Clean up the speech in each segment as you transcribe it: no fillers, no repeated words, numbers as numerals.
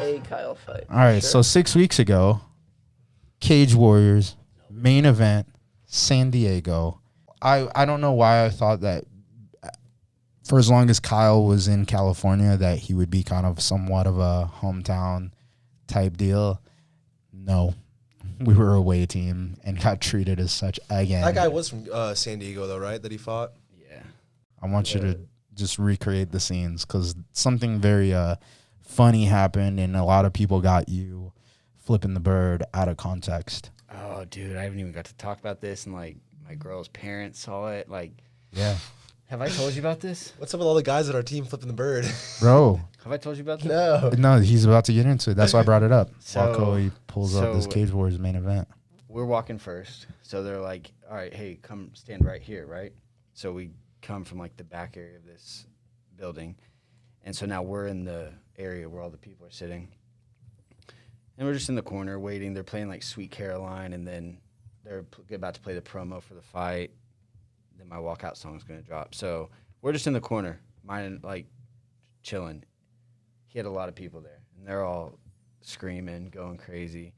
A Kyle fight. All right, so 6 weeks ago, Cage Warriors, main event, San Diego. I don't know why I thought that for as long as Kyle was in California that he would be kind of somewhat of a hometown type deal. No. We were a away team and got treated as such again. That guy was from San Diego, though, right? That he fought? Yeah. I want you to just recreate the scenes because something very funny happened and a lot of people got you flipping the bird out of context. Oh, dude, I haven't even got to talk about this, and like my girl's parents saw it. Like, Yeah. have I told you about this? What's up with all the guys at our team flipping the bird? Bro. Have I told you about this? No. No, he's about to get into it. That's why I brought it up. So- While he pulls up this Cage Warriors main event. We're walking first, so they're like, all right, hey, come stand right here, right? So we come from like the back area of this building, and so now we're in the area where all the people are sitting, and we're just in the corner waiting. They're playing like Sweet Caroline, and then they're about to play the promo for the fight. Then my walkout song is going to drop. So we're just in the corner, mine like chilling. He had a lot of people there, and they're all screaming, going crazy.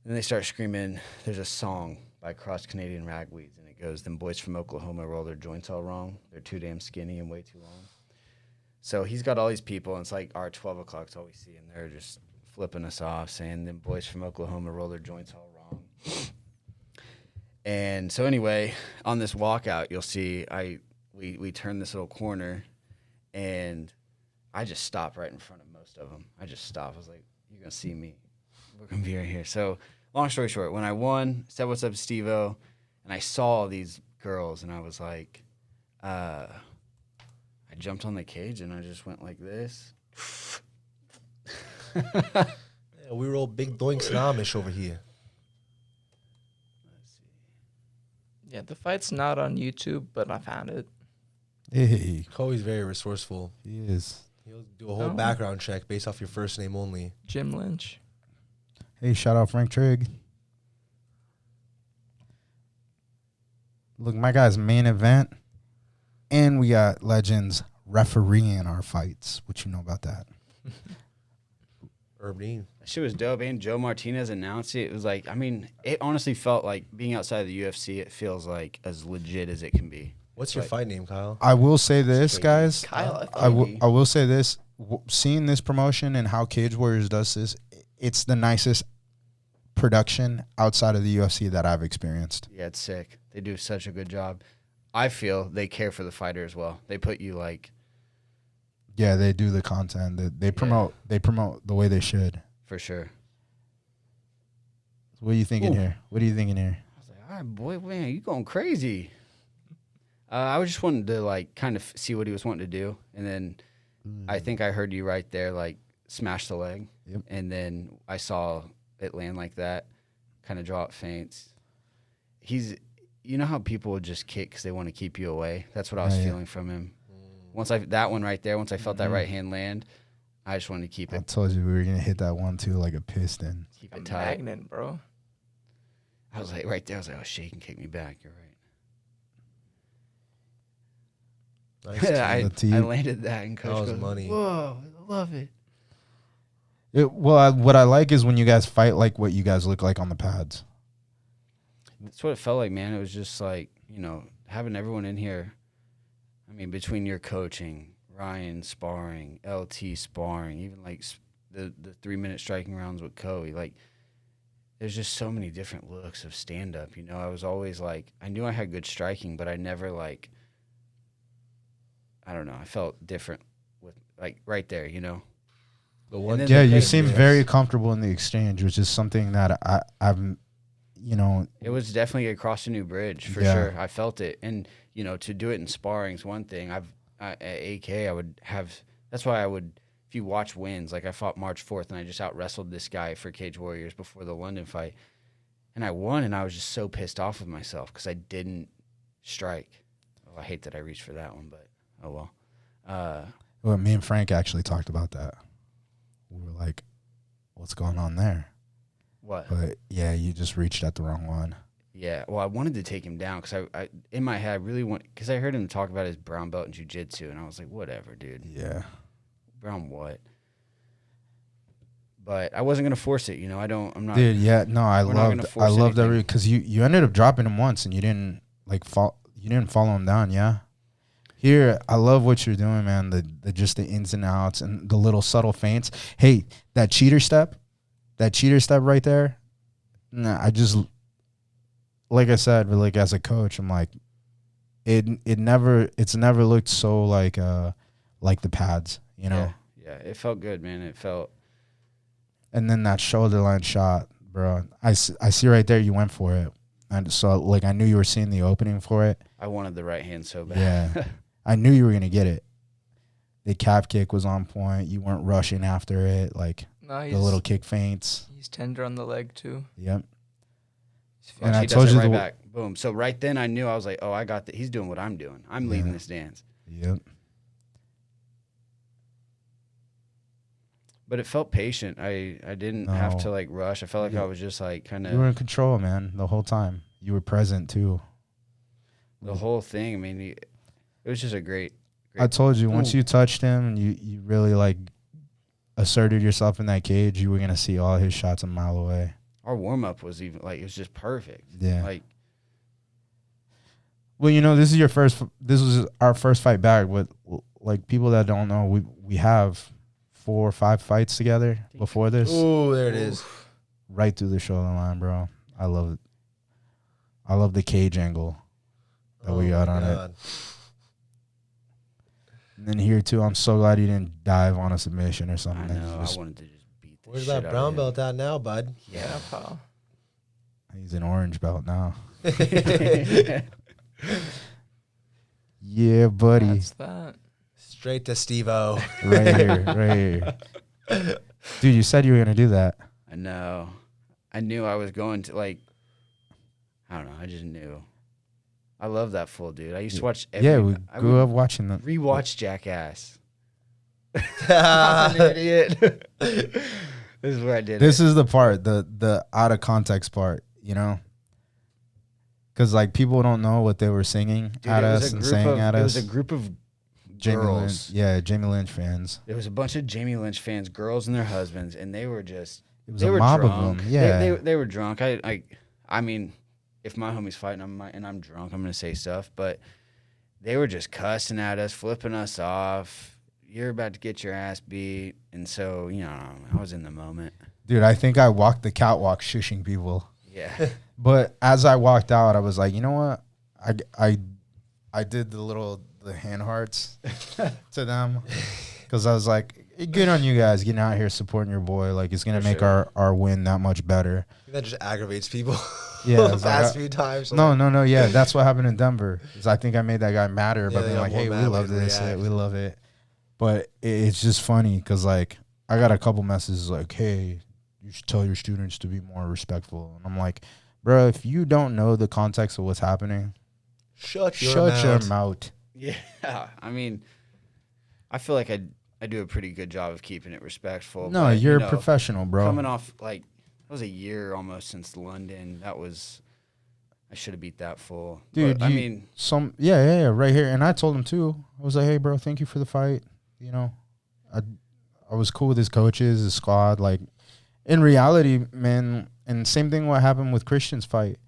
Then they start screaming, there's a song by Cross Canadian Ragweeds, and it goes, them boys from Oklahoma roll their joints all wrong. They're too damn skinny and way too long. So he's got all these people, and it's like our 12 o'clock's all we see, and they're just flipping us off, saying them boys from Oklahoma roll their joints all wrong. And so anyway, on this walkout, you'll see we turn this little corner, and I just stop right in front of most of them. I just stop. I was like, you're going to see me. We're going to be right here. So long story short, when I won, said what's up, Steve-O, and I saw these girls, and I was like, I jumped on the cage, and I just went like this. Yeah, we roll big doinks and Amish over here. Yeah, the fight's not on YouTube, but I found it. Hey, Cody's very resourceful. he is. He'll do a whole background check based off your first name only. Jim Lynch. Hey, shout out Frank Trigg. Look, my guy's main event, and we got legends refereeing our fights. What you know about that? Herb Dean. That shit was dope, and Joe Martinez announced it. It was like, I mean, it honestly felt like being outside of the UFC, it feels like as legit as it can be. What's your fight name, Kyle? I will say this, guys. Kyle, I will say this. Seeing this promotion and how Cage Warriors does this, it's the nicest production outside of the UFC that I've experienced. Yeah, it's sick. They do such a good job. I feel they care for the fighter as well. They put you like... Yeah, they do the content. They promote. They promote the way they should. For sure. What are you thinking here? What are you thinking here? I was like, all right, boy, man, you going crazy. I was just wanting to, like, kind of see what he was wanting to do. And then I think I heard you right there, like, smash the leg. Yep. And then I saw it land like that, kind of draw it feints. You know how people would just kick because they want to keep you away? That's what I was feeling from him. That one right there, once I felt that right hand land, I just wanted to keep I it. told you we were gonna hit that one too, like a piston. Keep it tight. Magnet, bro. I was like, right there, I was like, oh, shit, he can kick me back. You're right. Nice. I landed that, and Coach That was goes, money. whoa, I love it. What I like is when you guys fight like what you guys look like on the pads. That's what it felt like, man. It was just like, having everyone in here. I mean, between your coaching, Ryan sparring, LT sparring, even like the 3-minute striking rounds with Cody, like there's just so many different looks of stand-up. I was always like, I knew I had good striking, but I never like, I don't know, I felt different with like right there, The one. then Yeah, the you crazy seem is- very comfortable in the exchange, which is something that I've It was definitely across a new bridge for Yeah. sure. I felt it, and to do it in sparring is one thing. At AK, I would have. That's why I would. If you watch wins, like I fought March 4th, and I just out wrestled this guy for Cage Warriors before the London fight, and I won, and I was just so pissed off with myself because I didn't strike. Oh, I hate that I reached for that one, but oh well. Well, me and Frank actually talked about that. We were like, "What's going on there?" What? But yeah, you just reached at the wrong one. Yeah, well, I wanted to take him down because I in my head I really want because I heard him talk about his brown belt in jiu-jitsu, and I was like, whatever, dude. Yeah. Brown what? But I wasn't gonna force it, I'm not. Dude, yeah, no, We're not gonna I force loved anything. because you ended up dropping him once and you didn't follow him down, yeah. Here, I love what you're doing, man. The just the ins and outs and the little subtle feints. Hey, that cheater step right there. Nah, like I said, but like as a coach, I'm like, it's never looked so like the pads, Yeah, it felt good, man. It felt. And then that shoulder line shot, bro. I see right there you went for it. And so, like, I knew you were seeing the opening for it. I wanted the right hand so bad. Yeah. I knew you were going to get it. The calf kick was on point. You weren't rushing after it. Like, No, the little kick feints. He's tender on the leg too. Yep. And I he told does you it right the- back. Boom. So right then I knew I was like, oh, I got that. He's doing what I'm doing. I'm leading Yeah. this dance. Yep. But it felt patient. I didn't have to No. like rush. I felt like Yeah. I was just like kind You were of in control, man, the whole time. You were present, too. the whole thing. I mean, it was just a great. I told you, once Ooh. you touched him and you really, like, asserted yourself in that cage, you were going to see all his shots a mile away. Our warm up was even like it was just perfect. Yeah. Like Well, this was our first fight back, but like people that don't know, we have 4 or 5 fights together before this. Ooh, there it is. Right through the shoulder line, bro. I love it. I love the cage angle that we got my on it. God. And then here too, I'm so glad you didn't dive on a submission or I something. know. Just- I wanted to just beat. The Where's shit that out brown of belt at now, bud? Yeah, pal. He's an orange belt now. him. Yeah, buddy. That's that. Straight to Steve-O. Right here. Dude, you said you were gonna do that. I know. I knew I was going to like. I don't know. I just knew. I love that fool, dude. I used to watch. Yeah, we I grew would up watching them. rewatch Jackass. I'm an idiot. This is where I did This it. is the part, the out of context part, because like people don't know what they were singing Dude, at it was us a and group saying of- at It us. was a group of Jamie girls. Lynch, Jamie Lynch fans. There was a bunch of Jamie Lynch fans, girls and their husbands, and they were just. It was They a were mob drunk. of them. Yeah, They were drunk. I mean, if my homie's fighting, I'm drunk, I'm gonna say stuff, but they were just cussing at us, flipping us off. You're about to get your ass beat, and so I was in the moment. dude, I think I walked the catwalk shushing people. Yeah, But as I walked out, I was like, you know what? I did the hand hearts to them because I was like, good on you guys getting out here supporting your boy. Like it's gonna For make sure. our win that much better. That just aggravates people. Yeah, the it's like, past few times. No, yeah, that's what happened in Denver. Is I think I made that guy madder, Yeah, by being they like, got hey, more we mad love when they this, react. we love it. But it's just funny because like I got a couple messages like, hey, you should tell your students to be more respectful, and I'm like, bro, if you don't know the context of what's happening, Shut your shut your mouth. mouth. yeah. I mean, I feel like I do a pretty good job of keeping it respectful. No, but, you're a professional, bro. Coming off like that was a year almost since London. I should have beat that fool, Dude, But, I you- mean, Yeah, right here. And I told him too. I was like, hey, bro, thank you for the fight. I was cool with his coaches, his squad. Like, in reality, man, and same thing what happened with Christian's fight.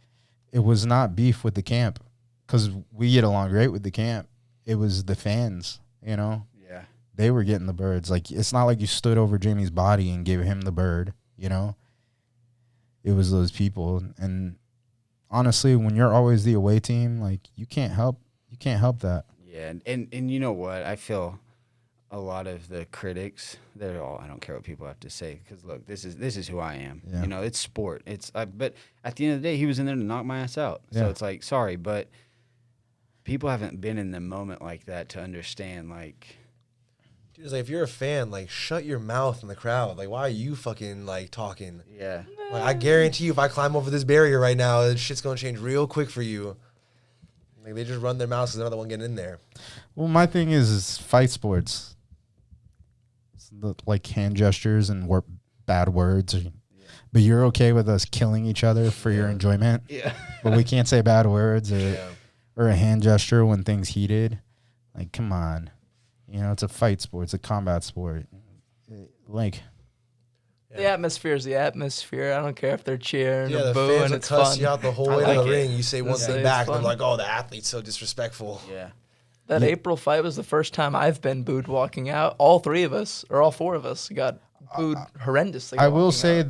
It was not beef with the camp because we get along great with the camp. It was the fans, yeah. They were getting the birds. Like, it's not like you stood over Jamie's body and gave him the bird, It was those people. And honestly, when you're always the away team, like, you can't help that. Yeah, and you know what? I feel a lot of the critics, they're all, I don't care what people have to say because look, this is who I am. Yeah. It's sport. But at the end of the day, he was in there to knock my ass out. Yeah. So it's like, sorry, but people haven't been in the moment like that to understand. Like, Dude, it's like if you're a fan, like shut your mouth in the crowd. Like, why are you fucking like talking? yeah, Like, I guarantee you, if I climb over this barrier right now, this shit's gonna change real quick for you. Like they just run their mouths because they're not the one getting in there. Well, my thing is fight sports. It's like hand gestures and bad words. But you're okay with us killing each other for your enjoyment? Yeah. But we can't say bad words Yeah. or a hand gesture when things heated. Like, come on. You know, it's a fight sport. It's a combat sport. Like, The atmosphere is the atmosphere. I don't care if they're cheering Yeah, or the booing. fans will It's cuss fun. you out the whole I way like to the it. ring. You say one It's thing fun. back, and they're like, "Oh, the athlete's so disrespectful." Yeah. That April fight was the first time I've been booed walking out. All three of us, or all four of us, got booed horrendously. I will walking say out.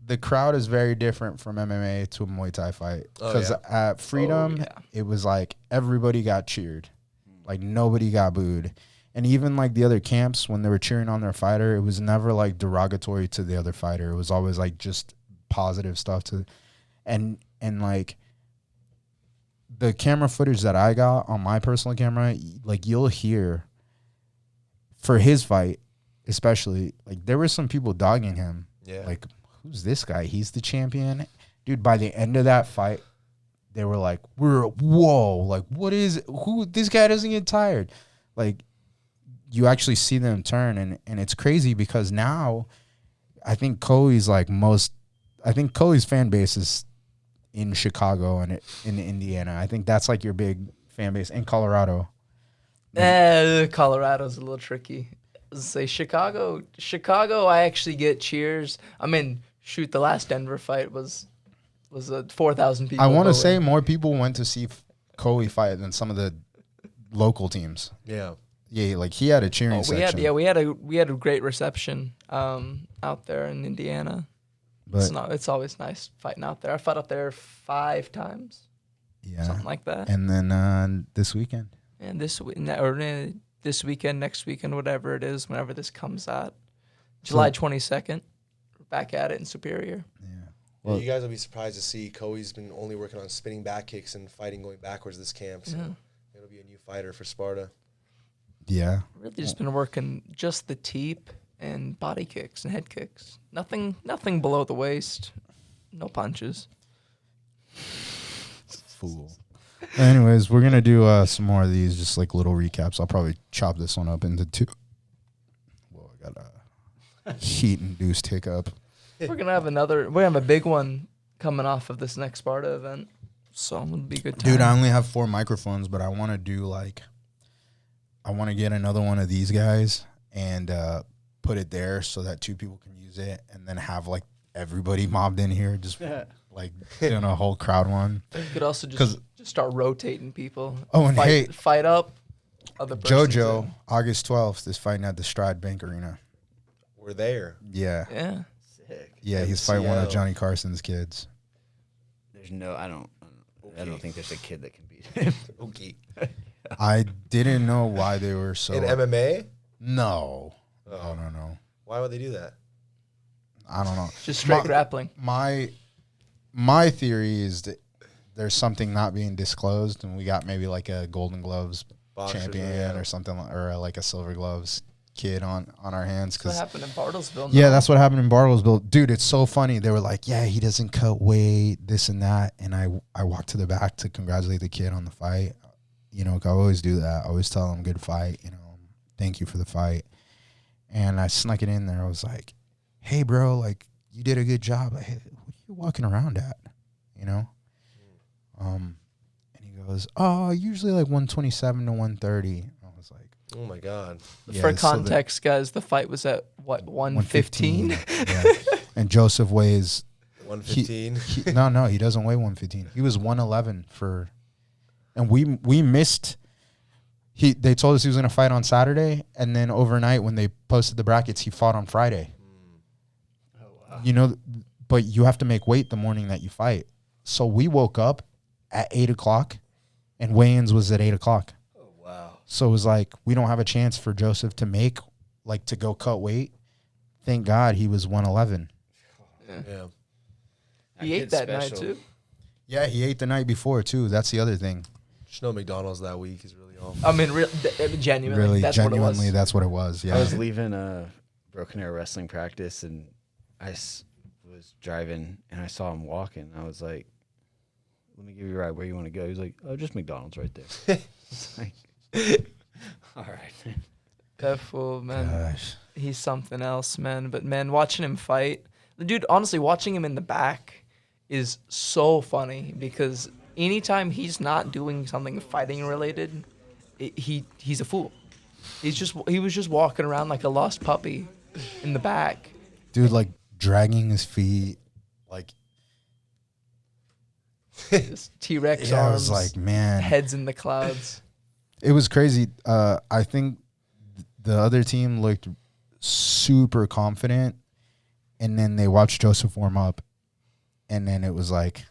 the crowd is very different from MMA to a Muay Thai fight. Oh, Because yeah. at Freedom, yeah. it was like everybody got cheered. Like, nobody got booed. And even, like, the other camps, when they were cheering on their fighter, it was never, like, derogatory to the other fighter. It was always, like, just positive stuff to – and like, the camera footage that I got on my personal camera, like, you'll hear for his fight, especially, like, there were some people dogging him. Yeah. Like, who's this guy? He's the champion. Dude, by the end of that fight, they were like, whoa, like, what is, who, this guy doesn't get tired. Like, you actually see them turn, and it's crazy because now I think Cody's fan base is in Chicago and in Indiana. I think that's like your big fan base in Colorado. Colorado's a little tricky. Say Chicago, I actually get cheers. I mean, shoot, the last Denver fight was a 4,000 people. I want to voting. say more people went to see Cody fight than some of the local teams. Yeah. Yeah, like he had a cheering section. we had a great reception out there in Indiana. but It's always nice fighting out there. I fought out there 5 times, yeah, something like that. and then this weekend. And this weekend, next weekend, whatever it is, whenever this comes out, July 22nd, we're back at it in Superior. Yeah. Well, Well, you guys will be surprised to see Cody's been only working on spinning back kicks and fighting going backwards this camp. So it'll be a new fighter for Sparta. yeah. Really just been working just the teep and body kicks and head kicks. Nothing below the waist. No punches. Fool. Anyways, we're gonna do some more of these, just like little recaps. I'll probably chop this one up into 2. Well, I got a heat-induced hiccup. We're gonna have a big one coming off of this next Sparta event. So it'll be a good time. Dude, I only have 4 microphones, but I want to do I want to get another one of these guys and put it there so that 2 people can use it, and then have like everybody mobbed in here, just like doing a whole crowd one. You could also just start rotating people. Oh, and hey, fight up. Other person's JoJo, in. August 12th, is fighting at the Stride Bank Arena. We're there. Yeah. Yeah. Sick. Yeah, he's fighting one of Seattle. Johnny Carson's kids. There's no, I don't think there's a kid that can beat him. Okay. I didn't know why they were so. In MMA? No. Uh-oh. No. Why would they do that? I don't know. Just straight grappling. My theory is that there's something not being disclosed, and we got maybe like a Golden Gloves Boxers, champion yeah. or something, or like a Silver Gloves kid on our hands. That's what 'Cause happened in Bartlesville. yeah, no? that's what happened in Bartlesville. Dude, it's so funny. They were like, yeah, he doesn't cut weight, this and that. And I walked to the back to congratulate the kid on the fight. You know, I always do that. I always tell him, good fight. You know, thank you for the fight. And I snuck it in there. I was like, hey, bro, like, you did a good job. Like, hey, what are you walking around at? You know? And he goes, oh, usually like 127 to 130. I was like, Oh, my God. yeah, For so the- context, guys, the fight was at what 115. Yeah. And Joseph weighs 115. no, he doesn't weigh 115. He was 111 and we missed. They told us he was going to fight on Saturday, and then overnight when they posted the brackets, he fought on Friday. Oh wow. You know, but you have to make weight the morning that you fight. So we woke up at 8:00, and weigh-ins was at 8:00. Oh wow. So it was like, we don't have a chance for Joseph to go cut weight. Thank God he was 111. Yeah. He ate kid's that night special. too. Yeah, he ate the night before too. That's the other thing. Just no McDonald's that week is really all. I mean, genuinely, Really, that's genuinely, what it was. that's what it was. Yeah. I was leaving Broken Arrow wrestling practice, and I was driving, and I saw him walking. I was like, let me give you a ride. Where you want to go? He's like, oh, just McDonald's right there. It's like, all right. That fool, man. Gosh. He's something else, man. But man, watching him fight, the dude, honestly, watching him in the back is so funny because anytime he's not doing something fighting related, he's a fool. He was just walking around like a lost puppy in the back. Dude, like dragging his feet, like T-Rex yeah, I arms, was like, man, heads in the clouds. it was crazy. I think the other team looked super confident, and then they watched Joseph warm up, and then it was like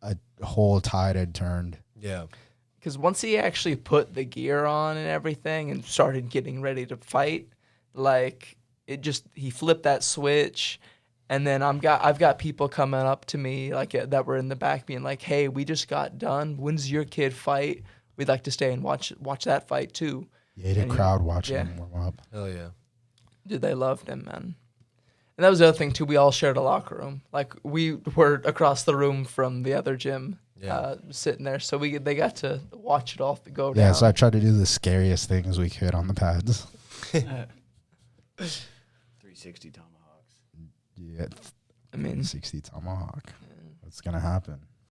a whole tide had turned. Yeah. Because once he actually put the gear on and everything and started getting ready to fight, like he flipped that switch, and then I've got people coming up to me like that were in the back being like, "Hey, we just got done. When's your kid fight? We'd like to stay and watch that fight too." You had a And crowd watching yeah. him warm up. Hell yeah. Dude, they loved him, man. And that was the other thing too. We all shared a locker room. Like we were across the room from the other gym, sitting there. So they got to watch it all go down. Yeah, so I tried to do the scariest things we could on the pads. 360 tomahawks. Yeah, I mean, 60 tomahawk. What's gonna happen?